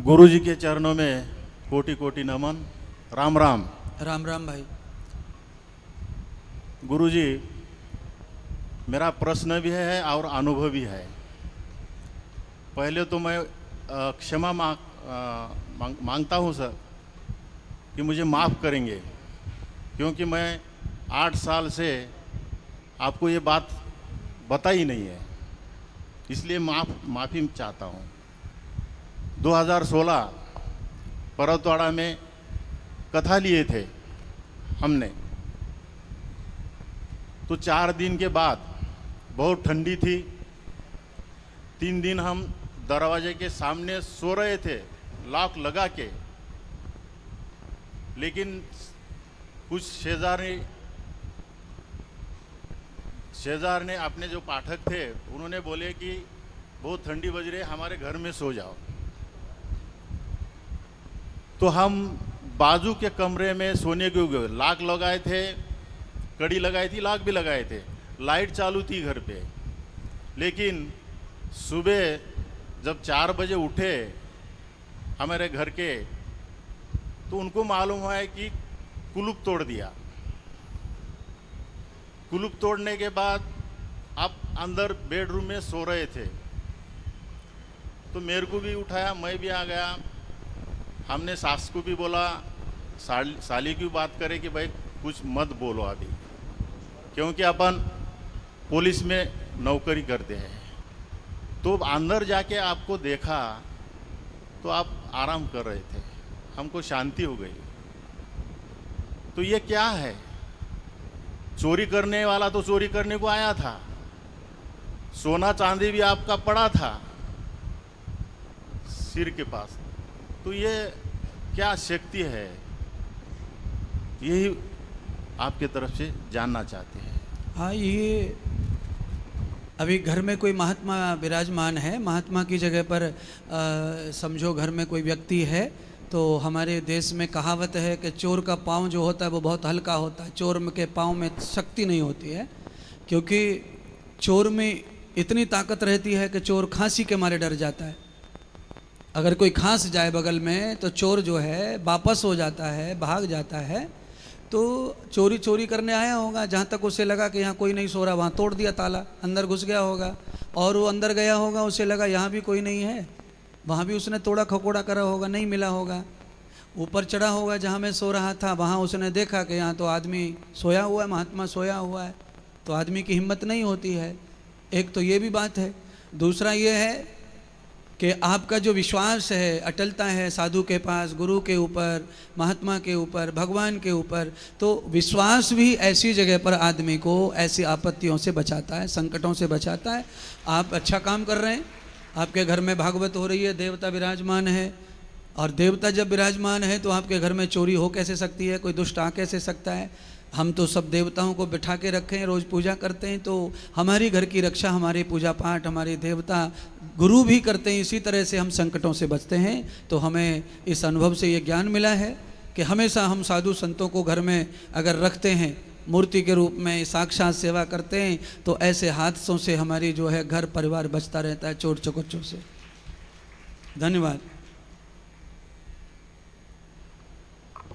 गुरु जी के चरणों में कोटि कोटि नमन। राम राम। राम राम भाई। गुरु जी, मेरा प्रश्न भी है और अनुभव भी है। पहले तो मैं क्षमा मांगता हूँ सर कि मुझे माफ़ करेंगे, क्योंकि मैं 8 साल से आपको ये बात बताई नहीं है, इसलिए माफ़ी चाहता हूँ। 2016 पर्वतवाड़ा में कथा लिए थे हमने, तो 4 दिन के बाद बहुत ठंडी थी। 3 दिन हम दरवाजे के सामने सो रहे थे लॉक लगा के, लेकिन कुछ शेजार ने अपने जो पाठक थे उन्होंने बोले कि बहुत ठंडी बज रही है, हमारे घर में सो जाओ। तो हम बाजू के कमरे में सोने के गए, लॉक लगाए थे, कड़ी लगाई थी, लॉक भी लगाए थे, लाइट चालू थी घर पे। लेकिन सुबह जब 4 बजे उठे हमारे घर के, तो उनको मालूम हुआ है कि कुलूप तोड़ दिया। कुलूप तोड़ने के बाद आप अंदर बेडरूम में सो रहे थे, तो मेरे को भी उठाया, मैं भी आ गया। हमने सास को भी बोला, साली की बात करे कि भाई कुछ मत बोलो अभी, क्योंकि अपन पुलिस में नौकरी करते हैं। तो अंदर जाके आपको देखा तो आप आराम कर रहे थे, हमको शांति हो गई। तो ये क्या है? चोरी करने वाला तो चोरी करने को आया था, सोना चांदी भी आपका पड़ा था सिर के पास। तो ये क्या शक्ति है, यही आपके तरफ से जानना चाहते हैं। हाँ, ये अभी घर में कोई महात्मा विराजमान है, महात्मा की जगह पर समझो घर में कोई व्यक्ति है, तो हमारे देश में कहावत है कि चोर का पाँव जो होता है वो बहुत हल्का होता है, चोर के पाँव में शक्ति नहीं होती है, क्योंकि चोर में इतनी ताकत रहती है कि चोर खांसी के मारे डर जाता है। अगर कोई खांस जाए बगल में तो चोर जो है वापस हो जाता है, भाग जाता है। तो चोरी करने आया होगा, जहाँ तक उसे लगा कि यहाँ कोई नहीं सो रहा, वहाँ तोड़ दिया ताला, अंदर घुस गया होगा। और वो अंदर गया होगा, उसे लगा यहाँ भी कोई नहीं है, वहाँ भी उसने तोड़ा खकोड़ा करा होगा, नहीं मिला होगा। ऊपर चढ़ा होगा जहाँ मैं सो रहा था, वहाँ उसने देखा कि यहाँ तो आदमी सोया हुआ है, महात्मा सोया हुआ है, तो आदमी की हिम्मत नहीं होती है। एक तो ये भी बात है। दूसरा ये है कि आपका जो विश्वास है, अटलता है साधु के पास, गुरु के ऊपर, महात्मा के ऊपर, भगवान के ऊपर, तो विश्वास भी ऐसी जगह पर आदमी को ऐसी आपत्तियों से बचाता है, संकटों से बचाता है। आप अच्छा काम कर रहे हैं, आपके घर में भागवत हो रही है, देवता विराजमान है, और देवता जब विराजमान है तो आपके घर में चोरी हो कैसे सकती है, कोई दुष्ट आ कैसे सकता है। हम तो सब देवताओं को बिठा के रखे हैं, रोज़ पूजा करते हैं, तो हमारी घर की रक्षा हमारे पूजा पाठ, हमारे देवता गुरु भी करते हैं। इसी तरह से हम संकटों से बचते हैं। तो हमें इस अनुभव से ये ज्ञान मिला है कि हमेशा हम साधु संतों को घर में अगर रखते हैं, मूर्ति के रूप में साक्षात सेवा करते हैं, तो ऐसे हादसों से हमारी जो है घर परिवार बचता रहता है, चोर चकोच्चों से। धन्यवाद।